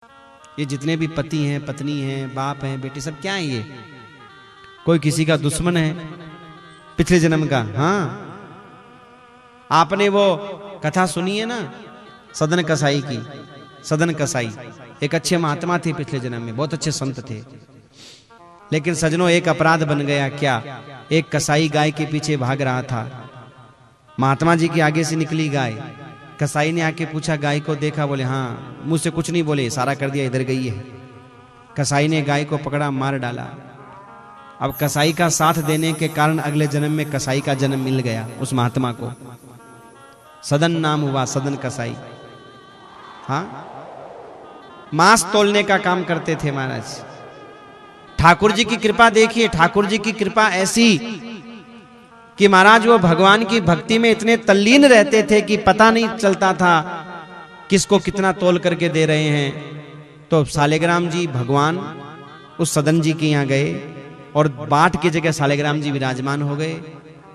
ये जितने भी पति हैं, पत्नी हैं, बाप हैं, बेटे, सब क्या है ये? कोई किसी का दुश्मन है पिछले जन्म का। हाँ, आपने वो कथा सुनी है ना सदन कसाई की। सदन कसाई एक अच्छे महात्मा थे पिछले जन्म में, बहुत अच्छे संत थे। लेकिन सजनों, एक अपराध बन गया। क्या? एक कसाई गाय के पीछे भाग रहा था। महात्मा जी के आगे से निकली गाय। कसाई ने आके पूछा, गाय को देखा? बोले हाँ। मुझसे कुछ नहीं बोले, इशारा कर दिया इधर गई है। कसाई ने गाय को पकड़ा, मार डाला। अब कसाई का साथ देने के कारण अगले जन्म में कसाई का जन्म मिल गया उस महात्मा को। सदन नाम हुआ, सदन कसाई। हाँ, मांस तोलने का काम करते थे महाराज। ठाकुर जी की कृपा देखिए, ठाकुर जी की कृपा ऐसी कि महाराज वो भगवान की भक्ति में इतने तल्लीन रहते थे कि पता नहीं चलता था किसको कितना तोल करके दे रहे हैं। तो सालेग्राम जी भगवान उस सदन जी के यहाँ गए और बाट की जगह सालेग्राम जी विराजमान हो गए।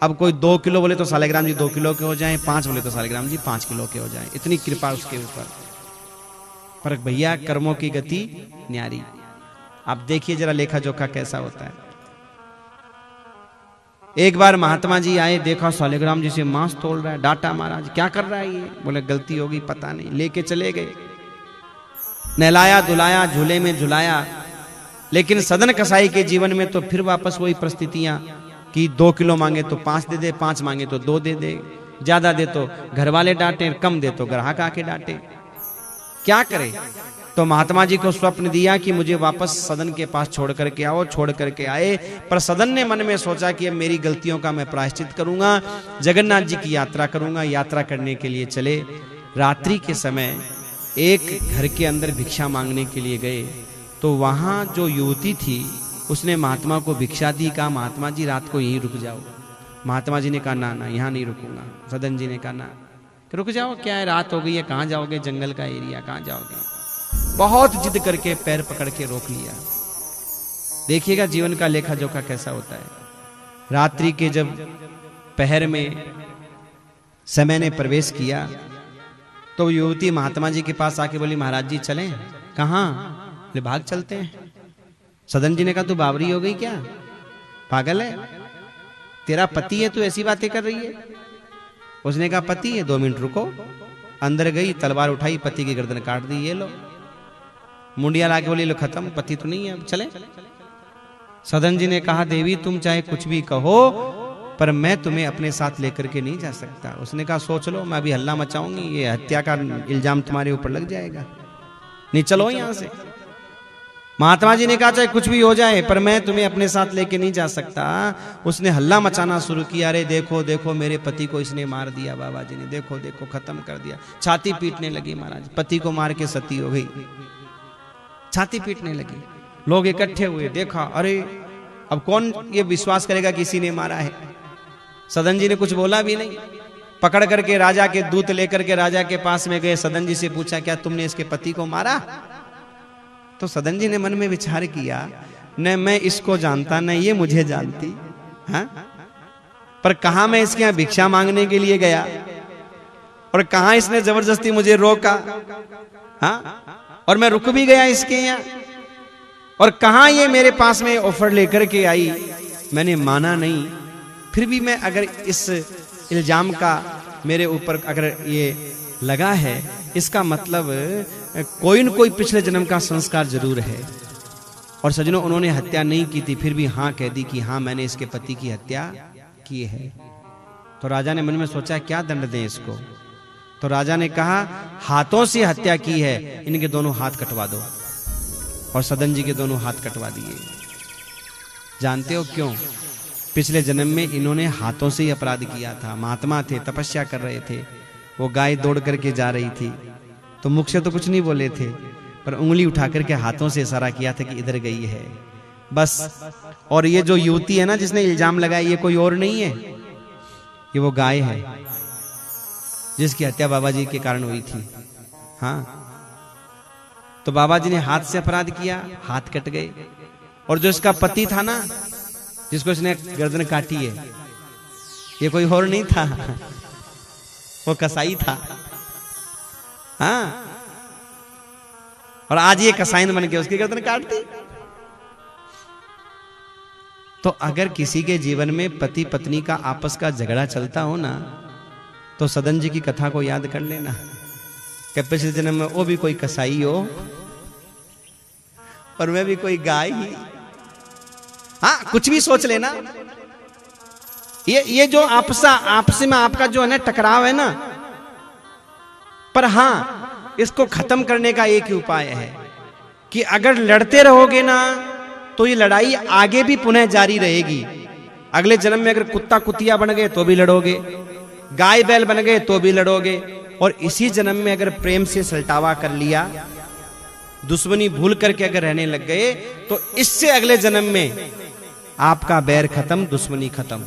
अब कोई 2 किलो बोले तो सालेग्राम जी 2 किलो के हो जाएं, 5 बोले तो सालेग्राम जी 5 किलो के हो जाएं। इतनी कृपा उसके ऊपर। पर भैया कर्मों की गति न्यारी। आप देखिए जरा लेखा जोखा कैसा होता है। एक बार महात्मा जी आए, देखा सालेग्राम जी से मांस तोल रहा है। डांटा, महाराज क्या कर रहा है ये? बोले गलती होगी, पता नहीं। लेके चले गए, नहलाया धुलाया, झूले में झुलाया। लेकिन सदन कसाई के जीवन में तो फिर वापस वही परिस्थितियां कि 2 किलो मांगे तो 5 दे दे, 5 मांगे तो 2 दे दे, ज्यादा दे तो घर वाले डांटे, कम दे तो ग्राहक आके डांटे। क्या करे? तो महात्मा जी को स्वप्न दिया कि मुझे वापस सदन के पास छोड़ करके आओ। छोड़ करके आए, पर सदन ने मन में सोचा कि अब मेरी गलतियों का मैं प्रायश्चित करूंगा, जगन्नाथ जी की यात्रा करूंगा। यात्रा करने के लिए चले। रात्रि के समय एक घर के अंदर भिक्षा मांगने के लिए गए, तो वहां जो युवती थी उसने महात्मा को भिक्षा दी। कहा, महात्मा जी रात को यहीं रुक जाओ। महात्मा जी ने कहा, ना ना, यहाँ नहीं रुकूंगा। सदन जी ने कहा, ना रुक जाओ, क्या है, रात हो गई है, कहाँ जाओगे, जंगल का एरिया, कहाँ जाओगे। बहुत जिद करके पैर पकड़ के रोक लिया। देखिएगा जीवन का लेखा जोखा कैसा होता है। रात्रि के जब पहर में समय ने प्रवेश किया तो युवती महात्मा जी के पास आके बोली, महाराज जी चलें? कहाँ? बोले भाग चलते हैं। सदन जी ने कहा, तू बावरी हो गई क्या? पागल है? तेरा पति है, तू ऐसी बातें कर रही है? उसने कहा, पति है, 2 मिनट रुको। अंदर गई, तलवार उठाई, पति की गर्दन काट दी। ये लो। मुंडिया लाके बोली, लो खत्म, पति तो नहीं है, अब चले। सदन जी ने कहा, देवी तुम चाहे कुछ भी कहो, पर मैं तुम्हें अपने साथ लेकर के नहीं जा सकता। उसने कहा, सोच लो, मैं अभी हल्ला मचाऊंगी, ये हत्या का इल्जाम तुम्हारे ऊपर लग जाएगा, नहीं चलो यहां से। महात्मा जी ने कहा, चाहे कुछ भी हो जाए, पर मैं तुम्हें अपने साथ लेके नहीं जा सकता। उसने हल्ला मचाना शुरू किया, अरे देखो देखो, मेरे पति को इसने मार दिया। बाबा जी ने देखो देखो खत्म कर दिया। छाती पीटने लगी महाराज, पति को मार के सती हो गई, छाती पीटने लगी। लोग इकट्ठे हुए, देखा, अरे अब कौन ये विश्वास करेगा किसी ने मारा है। सदन जी ने कुछ बोला भी नहीं। पकड़ करके राजा के दूत लेकर के राजा के पास में गए। सदन जी से पूछा, क्या तुमने इसके पति को मारा? तो सदन जी ने मन में विचार किया, न मैं इसको जानता, न ये मुझे जानती। हाँ? पर कहां मैं इसके यहां भिक्षा मांगने के लिए गया और कहां इसने जबरदस्ती मुझे रोका। हाँ? और मैं रुक भी गया इसके यहाँ, और कहां ये मेरे पास में ऑफर लेकर के आई, मैंने माना नहीं। फिर भी मैं अगर इस इल्जाम का मेरे ऊपर अगर ये लगा है, इसका मतलब कोई न कोई पिछले जन्म का संस्कार जरूर है। और सजनों, उन्होंने हत्या नहीं की थी, फिर भी हाँ कह दी कि हाँ मैंने इसके पति की हत्या की है। तो राजा ने मन में सोचा, क्या दंड दें इसको। तो राजा ने कहा, हाथों से हत्या की है, इनके दोनों हाथ कटवा दो। और सदन जी के दोनों हाथ कटवा दिए। जानते हो क्यों? पिछले जन्म में इन्होंने हाथों से ही अपराध किया था। महात्मा थे, तपस्या कर रहे थे, वो गाय दौड़ करके जा रही थी, तो मुख से तो कुछ नहीं बोले थे, पर उंगली उठा करके हाथों से इशारा किया था कि इधर गई है, बस। और ये जो युवती है ना जिसने इल्जाम लगाया, ये कोई और नहीं है, ये वो गाय है जिसकी हत्या बाबा जी के कारण हुई थी। हाँ, तो बाबा जी ने हाथ से अपराध किया, हाथ कट गए। और जो इसका पति था ना, जिसको इसने गर्दन काटी है, ये कोई और नहीं था, वो कसाई था। हाँ, और आज ये कसाइन बन के उसकी गर्दन काट दी। तो अगर किसी के जीवन में पति पत्नी का आपस का झगड़ा चलता हो ना, तो सदन जी की कथा को याद कर लेना कि पिछले जन्म में वो भी कोई कसाई हो और मैं भी कोई गाय ही। हाँ, कुछ भी सोच लेना। ये जो आपस में आपका जो है ना टकराव है ना, पर हाँ, इसको खत्म करने का एक ही उपाय है कि अगर लड़ते रहोगे ना तो ये लड़ाई आगे भी पुनः जारी रहेगी। अगले जन्म में अगर कुत्ता कुतिया बन गए तो भी लड़ोगे, गाय बैल बन गए तो भी लड़ोगे, और इसी जन्म में अगर प्रेम से सलटावा कर लिया, दुश्मनी भूल करके अगर रहने लग गए, तो इससे अगले जन्म में आपका बैर खत्म, दुश्मनी खत्म।